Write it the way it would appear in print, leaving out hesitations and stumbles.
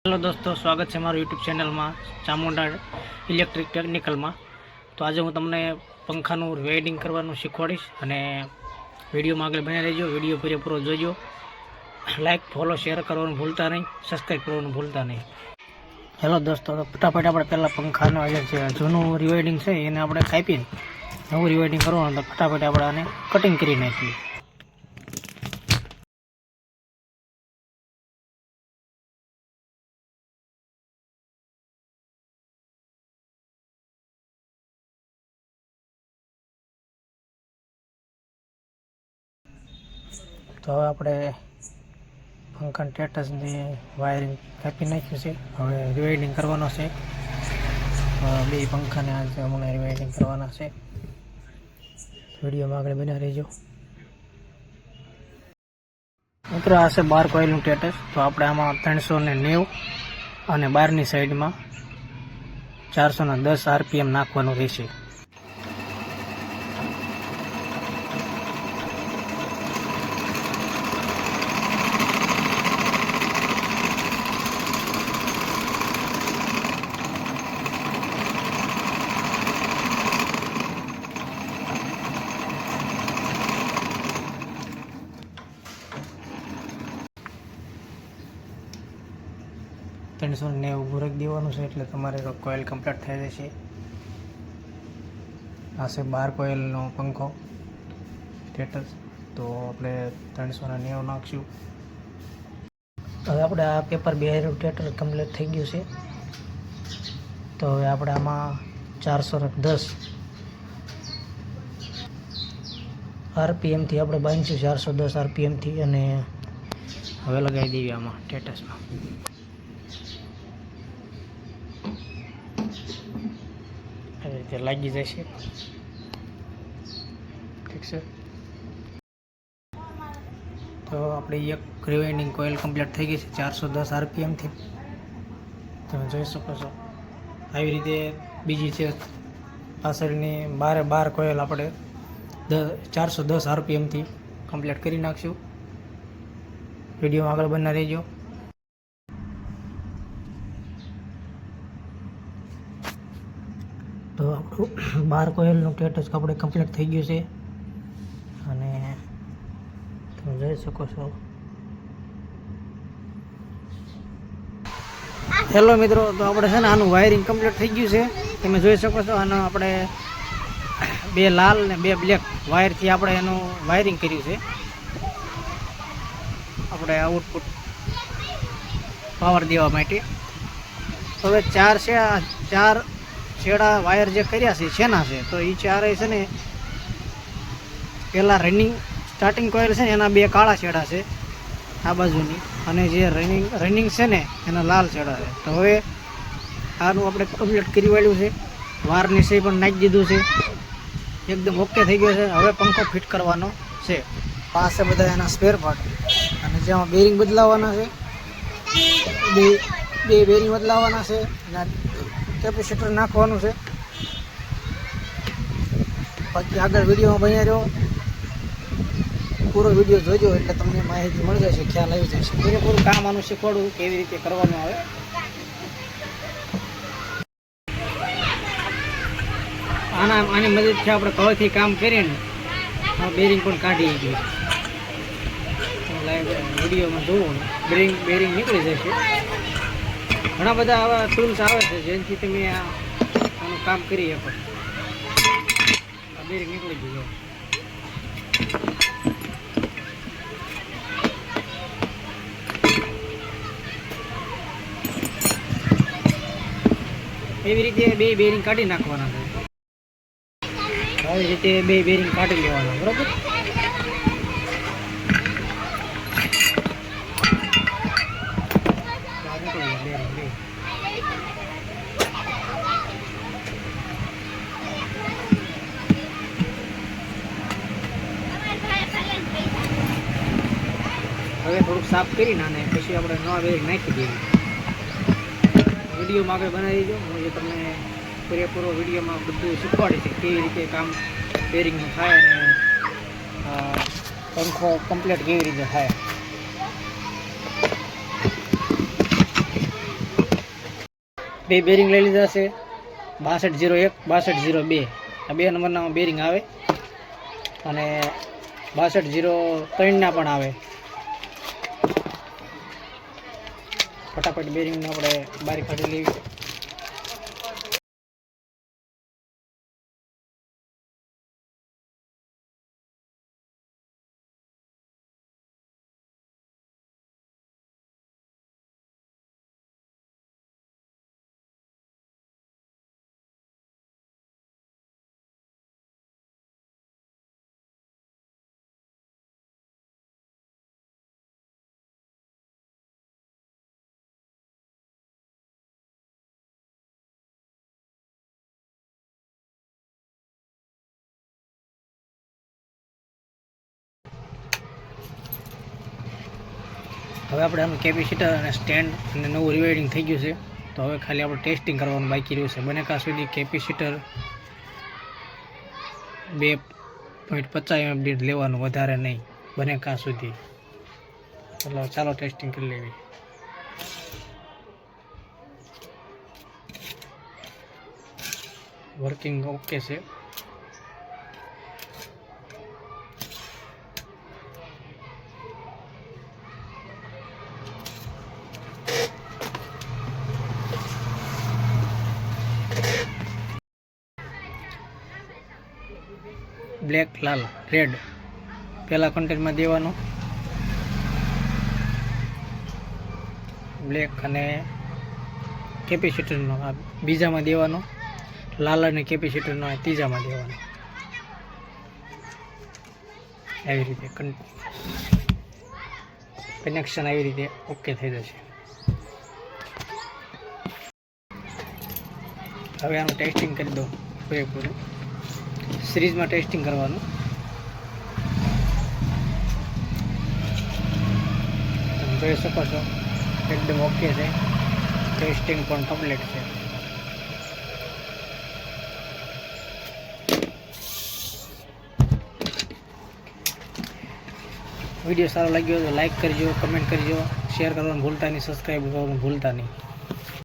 Hello दोस्तों, स्वागत है मारू यूट्यूब चैनल में चामुंडा इलेक्ट्रिक टेक्निकल में। तो आज हूँ तमने पंखानु वेल्डिंग करवानुं शीखवाड़ीश अने विडियो में आगे बने रहीजो। विडियो पूरेपूरो जोजो। लाइक फॉलो शेर करवानुं भूलता नहीं, सब्सक्राइब करवानुं भूलता नहीं। हेलो दोस्तों, तो फटाफट आपणे पहला पंखानो आज जे जूनुं रिवेल्डिंग छे एने आपणे कापीने नवुं रिवेल्डिंग करवानुं। तो फटाफट आपणे आने कटिंग करी नाखीए। तो हवे आपणे पंखा स्टेटस ने वायरिंग कापी नाख्युं छे। हवे रिवेल्डिंग करवानो छे। बे पंखा ने आज अमने रिवेल्डिंग करवाना छे। विडियो में आगे बने रहीजो। मित्रों, आ छे 12 कोइलनुं स्टेटस। तो आपणे आमां 390 अने 12 साइड में 410 RPM नाखवानुं रहेशे। ત્રણસો ને ઉભું દેવાનું છે એટલે તમારે કોઇલ કમ્પ્લીટ થઈ જશે। આ છે 12 કોઇલનો પંખો સ્ટેટસ। તો આપણે 390 નાખશું। હવે આપણે આ પેપર બેરનું સ્ટેટસ કમ્પ્લીટ થઈ ગયું છે। તો હવે આપણે આમાં 410 RPM થી આપણે બાંધીશું। 410 RPM થી અને હવે લગાવી દઈએ આમાં સ્ટેટસમાં। लागी जैसे ठीक है। तो अपनी एक रिवाइंडिंग कोइल कम्प्लीट थी गई है 410 RPM थी। તમે જોઈ શકો છો। આવી રીતે બીજી છે પાછળની 12 કોઇલ આપણે 410 RPM થી કમ્પ્લીટ કરી નાખશું। વિડીયોમાં આગળ બના રહેજો। तो આપણું 12 કોઇલનું સ્ટેટસ આપણે કમ્પ્લીટ થઈ ગયું છે અને તમે જોઈ શકો છો। હેલો મિત્રો, તો આપણે છે ને આનું વાયરિંગ કમ્પ્લીટ થઈ ગયું છે। તમે જોઈ શકો છો। આનો આપણે 2 લાલ ને 2 બ્લેક વાયરથી આપણે એનું વાયરિંગ કર્યું છે। આપણે આઉટપુટ પાવર દેવા માટે હવે 4 છે। આ 4 छेड़ा वायर जे कर्या छे छेना छे। तो ई चारे छे ने पहला रनिंग स्टार्टिंग कोइल छे एना 2 काळा छेड़ा छे आ बाजुनी अने जे रनिंग छे ने एना लाल छेड़ा छे। तो हवे आनु आपणे कम्प्लीट करी वाळ्युं छे। वार निसे पण नाखी दीधुं छे। एकदम ओके થઈ ગયો છે। હવે પંખો ફિટ કરવાનો છે। પાસે બધા એના સ્પેર પાર્ટ અને જેમાં બેરિંગ બદલાવવાના છે। બે બેરિંગ બદલાવવાના છે। कैपेसिटर नाखवानुं छे। बाकी आगळ विडियो में बन्या रहो। पूरो विडियो जोजो એટલે તમને માહિતી મળી જશે, ખ્યાલ આવી જશે। પૂરેપૂરું કામ આનું શીખવાડું કેવી રીતે કરવાનું આવે। આની મદદથી આપણે કવરથી કામ કરીને બેરિંગ પણ કાઢી શકીએ। લાઈવ વિડીયોમાં જોવો બેરિંગ નીકળી જશે। ઘણા બધા આવા ટૂલ્સ આવે છે જેનાથી તમે આનું કામ કરી શકો। બેરિંગ નીકળી ગયું। એવી રીતે 2 બેરિંગ કાઢી નાખવાના છે। આવી રીતે 2 બેરિંગ કાઢી લેવાના, બરાબર। હવે થોડુંક સાફ કરીને અને પછી આપણે નવા બેરિંગ નાખી દઈએ। વિડીયોમાં આગળ બનાવી દેજો। હું જે તમને પૂરેપૂરો વિડીયોમાં બધું શીખવાડી છે કેવી રીતે કામ બેરિંગનું થાય અને પંખો કમ્પ્લીટ કેવી રીતે થાય। બે બેરિંગ લઈ લીધા છે 6201 6202 આ 2 નંબરના બેરિંગ આવે અને 6203 ના પણ આવે. ફટાફટ બેરિંગને આપણે બહાર કાઢી લેવી. હવે આપણે આનું કેપેસિટર અને સ્ટેન્ડ અને નવું રિવાઇડિંગ થઈ ગયું છે. તો હવે ખાલી આપણે ટેસ્ટિંગ કરવાનું બાકી રહ્યું છે. બને ત્યાં સુધી કેપેસિટર 2.50 mm દીઠ લેવાનું, વધારે નહીં, બને ત્યાં સુધી. ચાલો ટેસ્ટિંગ કરી લેવી. વર્કિંગ ઓકે છે. બ્લેક, લાલ, રેડ પહેલા કન્ટેનરમાં દેવાનું, બ્લેક અને કેપેસિટરનો આ બીજામાં દેવાનો, લાલ અને કેપેસિટરનો આ ત્રીજામાં દેવાનો. આવી રીતે કનેક્શન આવી રીતે ઓકે થઈ જશે. હવે આનું ટેસ્ટિંગ કરી દો પૂરેપૂરું. સિરીઝમાં ટેસ્ટિંગ કરવાનું. તમે જોઈ શકો છો એકદમ ઓકે છે. ટેસ્ટિંગ પણ કમ્પ્લીટ છે. વિડીયો સારો લાગ્યો તો લાઈક કરજો, કમેન્ટ કરજો, શેર કરવાનું ભૂલતા નહીં, સબસ્ક્રાઈબ કરવાનું ભૂલતા નહીં.